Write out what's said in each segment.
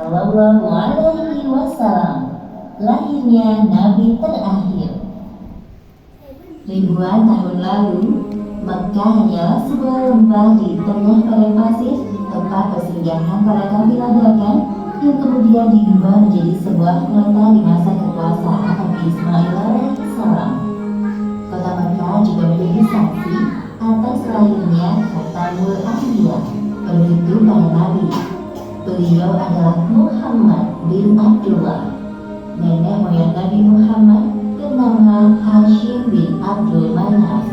Shallallahu Alaihi Wasallam, lahirnya Nabi terakhir. Ribuan tahun lalu, Mekah hanyalah sebuah lembah di tengah padang pasir, tempat persinggahan para kafilah dagang yang kemudian diubah menjadi sebuah kota di masa kekuasaan Nabi Ismail alaihissalam. Kota Mekah juga menjadi saksi atas lahirnya Khatamul Anbiya, penutup para nabi. Beliau adalah Muhammad bin Abdullah. Nenek moyang Nabi Muhammad bernama Hashim bin Abdul Manaf.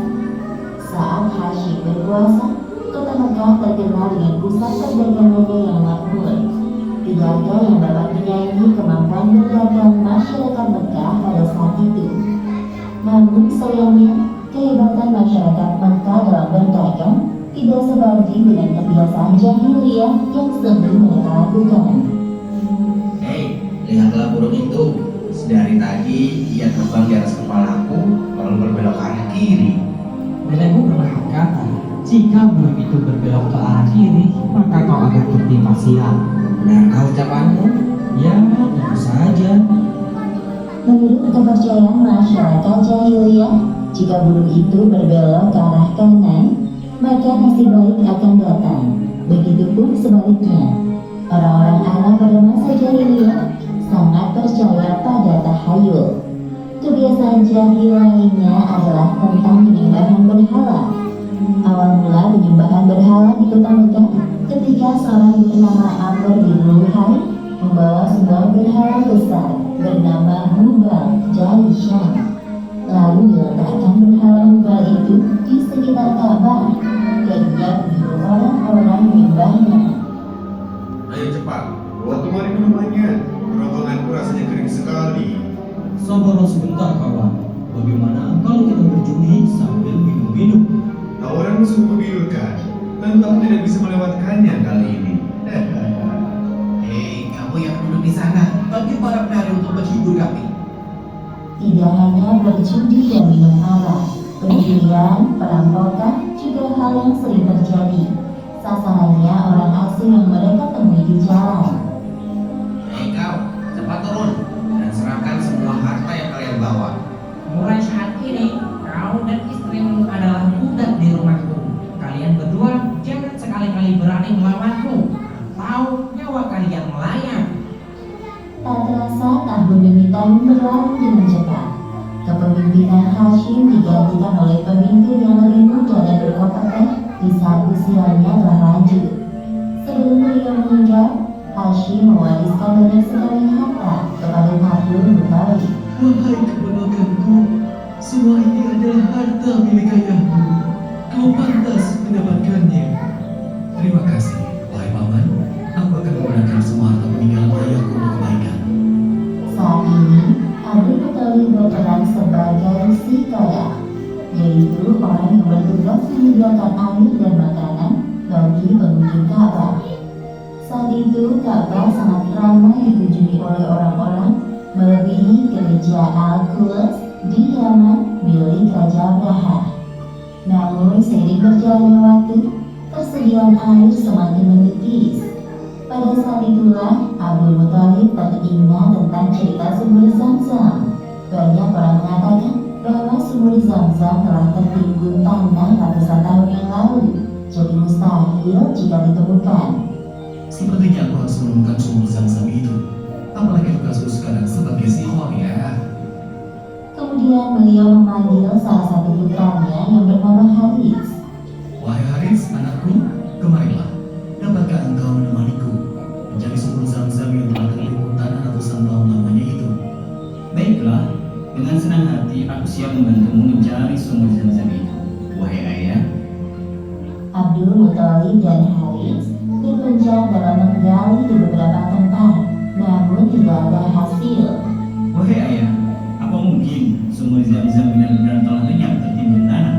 Saat Hashim berkuasa, kota Mekah terkenal dengan pusat perdagangannya yang makmur. Tidak ada yang dapat menyaingi kemampuan berdagang masyarakat Mekah pada saat itu. Namun sayangnya, kehebatan masyarakat Mekah dalam berdagang tidak sebanding dengan kebiasaan jahiliyah yang sering mereka lakukan. Hei, lihatlah burung itu. Sedari tadi ia terbang di atas kepalaku, lalu berbelok ke arah kiri. Nenekku pernah berkata, jika burung itu berbelok ke arah kiri, maka kau akan tertimpa sial. Benarkah ucapanmu? Ya, tentu saja. Menurut kepercayaan masyarakat jahiliyah, jika burung itu berbelok ke arah kanan, maka nasib baik akan datang. Begitupun sebaliknya. Orang-orang Arab pada masa jahiliyah sangat percaya pada tahayul. Kebiasaan jahil lainnya adalah tentang penyembahan berhala. Awal mula penyembahan berhala di kota Mekah ketika seorang bernama Amr bin Luhai membawa sebuah berhala besar bernama Hubal dari Syam. Lalu diletakkan berhala Hubal itu di sekitar Ka'bah dan ia menyuruh orang-orang menyembahnya. Ayo cepat, bawa kemari minumannya. Kerongkonganku rasanya kering sekali. Sabarlah sebentar kawan. Bagaimana kalau kita berjudi sambil minum-minum? Tawaranmu sungguh menggiurkan. Tentu aku tidak bisa melewatkannya kali ini. Hei, kamu yang duduk di sana, bagi para penari untuk menghibur kami. Tidak hanya berjudi dan minum arak, pencurian, perampokan juga hal yang sering terjadi. Sasarannya orang asing yang mereka temui di jalan. Hei kau, cepat turun dan serahkan semua harta yang kalian bawa. Mulai saat ini, kau dan istrimu adalah budak di rumahku. Kalian berdua jangan sekali-kali berani melawanku, atau nyawa kalian melayang. Tak terasa tahun demi tahun berlalu dengan cepat. Kepemimpinan Hashim digantikan oleh pemimpin yang lebih muda dan berkompeten di saat usianya telah lanjut. Sebelum beliau meninggal, Hashim mewariskan banyak sekali harta kepada Abdul Muthalib. Wahai keponakanku, semua ini adalah harta milik ayahku. Kau pantas mendapatkannya. Terima kasih, wahai paman. Aku akan menggunakan semua harta peninggalan ayahku untuk kebaikan. Saat ini, Abdul Muthalib berperan sebagai si kaya, yaitu orang yang bertugas menyediakan air dan makanan bagi pengunjung Ka'bah. Saat itu, Ka'bah sangat ramai dikunjungi oleh orang-orang, melebihi gereja Al-Quds di Yaman milik Raja Abraha. Namun, seiring berjalannya waktu, persediaan air semakin menipis. Pada saat itulah Abdul Muthalib teringat tentang cerita sumur Zam-Zam. Banyak orang mengatakan bahwa sumur Zam-Zam telah tertimbun tanah ratusan tahun yang lalu, jadi mustahil jika ditemukan. Sepertinya aku harus menemukan sumur Zam-Zam itu. Apalagi tugasku sekarang sebagai sihor ya. Kemudian beliau memanggil salah satu putranya yang bernama Haris. Wahai Haris, anakku, kemarilah. Dapatkah engkau menemaniku mencari sumur Zam-Zam yang telah tertimbun tanah ratusan tahun lamanya itu? Baiklah, dengan senang hati aku siap membantumu mencari sumur Zam-Zam itu, wahai ayah. Abdul Muthalib dan Haris berpencar dalam menggali di beberapa tempat, namun tidak ada hasil. Wahai ayah, apa mungkin sumur Zam-Zam benar-benar telah lenyap tertimbun tanah?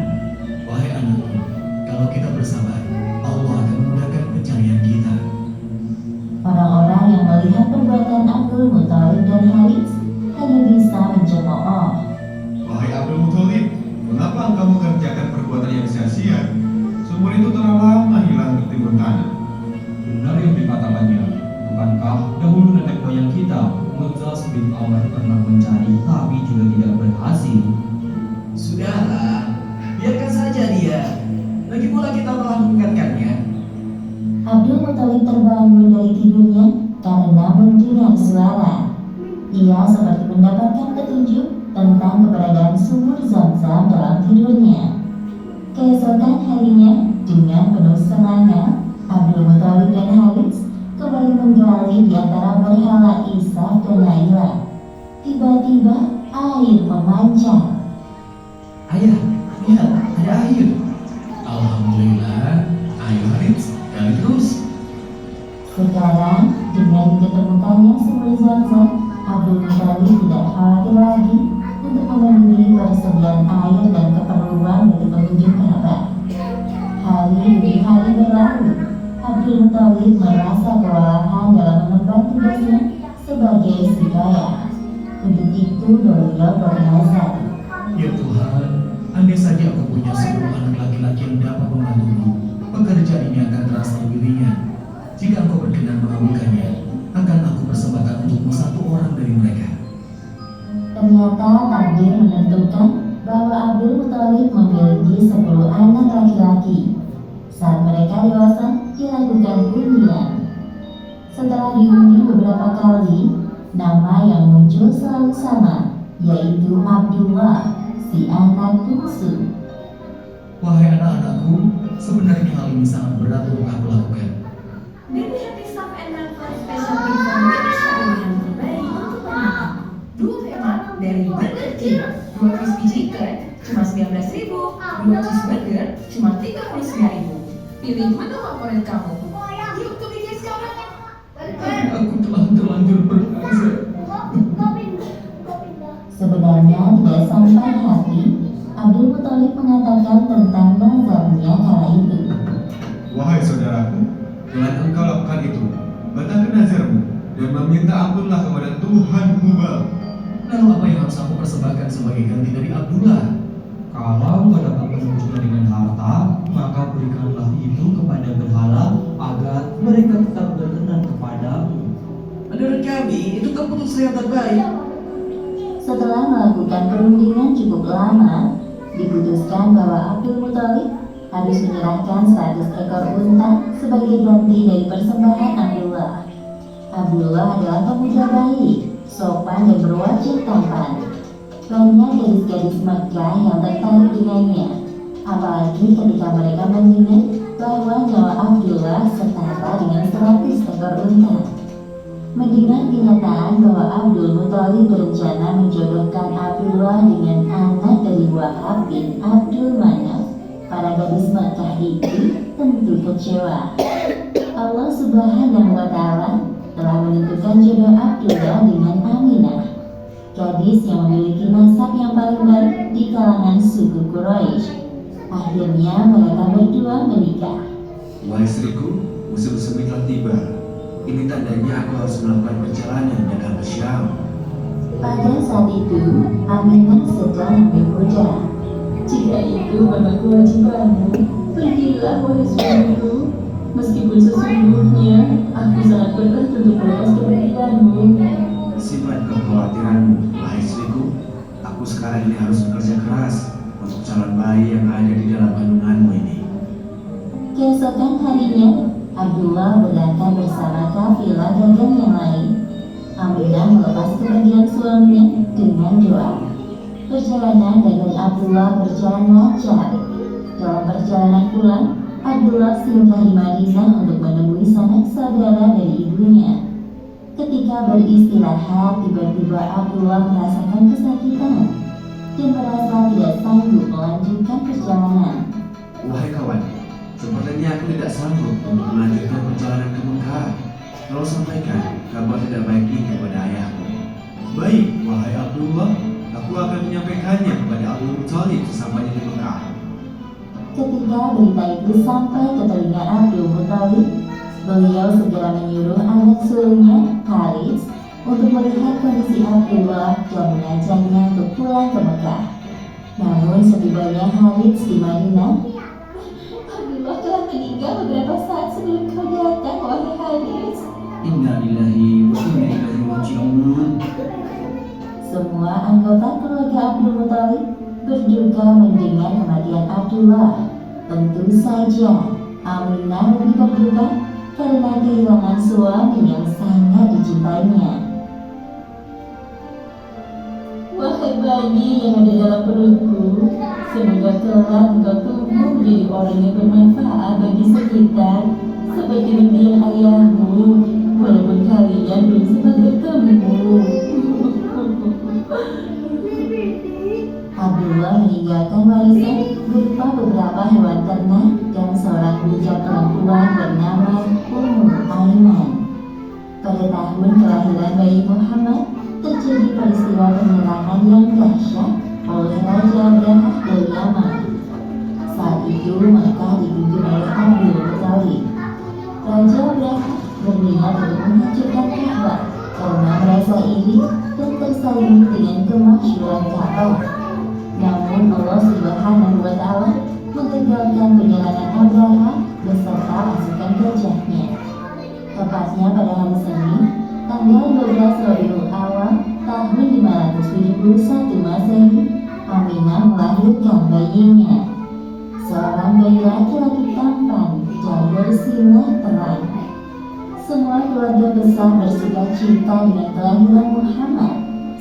Wahai anakku, kalau kita bersabar, Allah akan memudahkan pencarian kita. Orang-orang yang melihat perbuatan Abdul Muthalib dan Haris hanya bisa mencemooh. Wahai Abdul Muthalib, mengapa engkau mengerjakan perbuatan yang sia-sia? Sumur itu telah lama hilang tertimbun tanah. Benar yang dikatakannya, bukankah dahulu nenek moyang kita, Muzas bin Amr pernah mencari tapi juga tidak berhasil. Sudahlah, biarkan saja dia. Lagi pula kita telah mengingatkannya. Abdul Muthalib terbangun dari tidurnya karena mendengar suara. Ia seperti mendapatkan petunjuk tentang keberadaan sumur Zam-Zam dalam tidurnya. Keesokan harinya, dengan penuh semangat, Abdul Muthalib dan Harits kembali menggali di antara berhala Ishaq dan Naila. Tiba-tiba air memancar. Ayah, lihat, ada air. Alhamdulillah, ayo Harits, gali terus. Sekarang, dengan diketemukannya sumber Zam-Zam, Abdul Muthalib tidak khawatir lagi untuk memenuhi persediaan air dan keperluan dari pengunjung Ka'bah. Hari demi hari berlalu, Abdul Muthalib merasa kewalahan dalam mengemban tugasnya sebagai sibaya. Untuk itu beliau bernazar. Ya Tuhan, andai saja aku punya 10 anak laki-laki yang dapat membantuku, pekerjaan ini akan terasa lebih ringan. Jika engkau berkenan mengabulkannya, akan aku persembahkan untukmu 1 orang dari mereka. Ternyata takdir menentukan bahwa Abdul Muthalib memiliki 10 anak laki-laki. Saat mereka dewasa, dilakukan undian. Setelah diundi beberapa kali, nama yang muncul selalu sama, yaitu Abdullah, si anak bungsu. Wahai anak-anakku, sebenarnya hal ini sangat berat untuk aku lakukan. Baby Happy Stuff and Comfort Special Cream Foundation yang terbaik untuk anak. Duo hemat dari Burger King. 2 crispy chicken cuma 19.000, 2 cheeseburger cuma 39.000. Pilih menu favorit kamu. Yuk ke media sekarang. Aku telah terlanjur berhasil. Sebenarnya tidak sampai hati, Abdul Muthalib mengatakan tentang nazarnya kala itu. Wahai saudaraku, dengan engkau lakukan itu, batalkan nazarmu dan meminta ampunlah kepada Tuhan Hubal. Lalu apa yang harus aku persembahkan sebagai ganti dari Abdullah? Kalau kau dapat menembusnya dengan harta, maka berikanlah itu kepada berhala agar mereka tetap berkenan kepadamu. Menurut kami, itu keputusan yang terbaik. Setelah melakukan perundingan cukup lama, diputuskan bahwa Abdul Muthalib harus menyerahkan 100 ekor unta sebagai ganti dari persembahan Abdullah. Abdullah adalah pemuda baik, sopan dan berwajah tampan. Banyak gadis-gadis Mekah yang tertarik dengannya, apalagi ketika mereka mendengar bahwa nyawa Abdullah setara dengan 100 ekor unta. Mendengar kenyataan bahwa Abdul Muthalib berencana menjodohkan Abdullah dengan anak dari Wahab bin Abdul Manaf, para gadis Mekah itu tentu kecewa. Allah Subhanahu wa Ta'ala telah menentukan jodoh Abdullah dengan Aminah, gadis yang memiliki nasab yang paling baik di kalangan suku Quraisy. Akhirnya mereka berdua menikah. Wahai istriku, musim semi telah tiba. Ini tandanya aku harus melakukan perjalanan dagang ke Syam. Pada saat itu, Aminah sedang hamil muda. Jika itu memang kewajibanmu, pergilah wahai suamiku. Meskipun sesungguhnya aku sangat berat untuk melepas kepergianmu. Simpan kekhawatiranmu, wahai istriku. Aku sekarang ini harus bekerja keras untuk calon bayi yang ada di dalam kandunganmu ini. Keesokan harinya, Abdullah berangkat bersama kafilah dagang yang lain. Aminah melepas kepergian suaminya dengan doa. Perjalanan dagang Abdullah berjalan lancar. Dalam perjalanan pulang, Abdullah singgah di Madinah untuk menemui sanak saudara dari ibunya. Ketika beristirahat, tiba-tiba Abdullah merasakan kesakitan dan merasa tidak sanggup melanjutkan perjalanan. Wahai kawan, sepertinya aku tidak sanggup untuk melanjutkan perjalanan ke Mekah. Tolong sampaikan kabar tidak baik ini kepada ayahku. Baik, wahai Abdullah, aku akan menyampaikannya kepada Abdul Muthalib sesampainya di Mekah. Ketika berita itu sampai ke telinga Abdul Muthalib, beliau segera menyuruh anak sulungnya, Harits, untuk melihat kondisi Abdullah dan mengajaknya untuk pulang ke Mekah. Namun setibanya Harits di Madinah, Abdullah telah meninggal beberapa saat sebelum kau datang, wahai Harits. Inna lillahi wa inna semua anggota keluarga Abdul Muthalib berduka mendengar kematian Abdullah. Tentu saja Aminah lebih berduka karena kehilangan suami yang sangat dicintainya. Wahai bayi yang ada dalam perutku, semoga kelak engkau tumbuh menjadi orang yang bermanfaat bagi sekitar, seperti mendiang ayahmu, walaupun kalian belum sempat bertemu. Abdullah meninggalkan warisan berupa beberapa hewan ternak dan seorang budak perempuan bernama Ummu Aiman. Pada tahun kelahiran bayi Muhammad, terjadi peristiwa penyerangan yang dahsyat oleh Raja Abraha dari Yaman. Saat itu Makkah dipimpin oleh Abdul Muthalib. Raja Abraha berniat untuk menghancurkan Ka'bah karena merasa iri dan tersaingi dengan kemasyhuran Ka'bah. Namun Allah Subhanahu wa Ta'ala menggagalkan penyerangan Abraha beserta pasukan gajahnya. Tepatnya pada hari Senin, tanggal 12 Rabiul Awal tahun 571 Masehi, Aminah melahirkan bayinya. Seorang bayi laki-laki tampan dan bersinar terang. Semua keluarga besar bersuka cita dengan kelahiran Muhammad,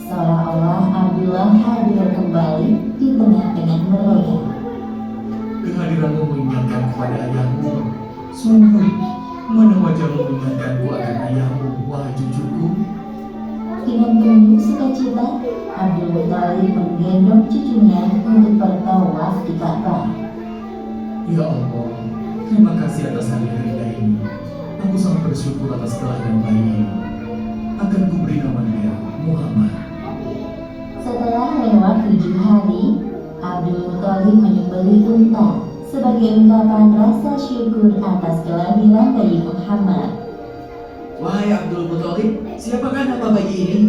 seolah-olah Abdullah hadir kembali di tengah-tengah mereka. Kehadiranmu mengingatkan kepada ayahmu. Sungguh, mana wajahmu mengingatkanku akan ayahmu, wahai cucuku. Dengan penuh sukacita, Abdul Muthalib menggendong cucunya untuk bertawaf di Ka'bah. Ya Allah, terima kasih atas hari yang indah ini. Aku sangat bersyukur atas kelahiran bayi ini. Akan kuberi nama dia Muhammad. Setelah lewat 7 hari, Abdul Muthalib menyembelih unta sebagai ungkapan rasa syukur atas kelahiran bayi Muhammad. Wahai Abdul Muthalib, siapakah nama bayi ini?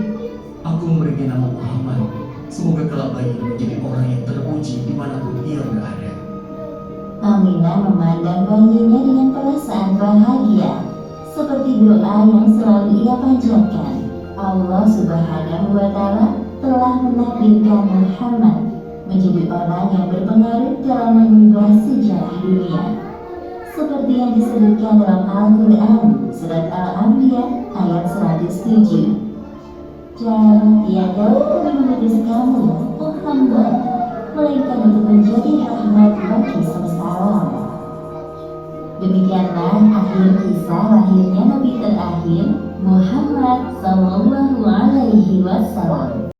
Aku memberi nama Muhammad. Semoga kelak bayi ini menjadi orang yang terpuji dimanapun ia berada. Aminah memandang bayinya dengan perasaan bahagia, seperti doa yang selalu ia panjatkan. Allah Subhanahu wa Ta'ala telah menakdirkan Muhammad menjadi orang yang berpengaruh dalam mengubah sejarah dunia, seperti yang disebutkan dalam Al-Quran surat Al-Anbiya ayat 107. Dan tiada kami mengutus kamu, Muhammad, melainkan untuk menjadi rahmat bagi semesta alam. Demikianlah akhir kisah lahirnya Nabi terakhir Muhammad Sallallahu Alaihi Wasallam.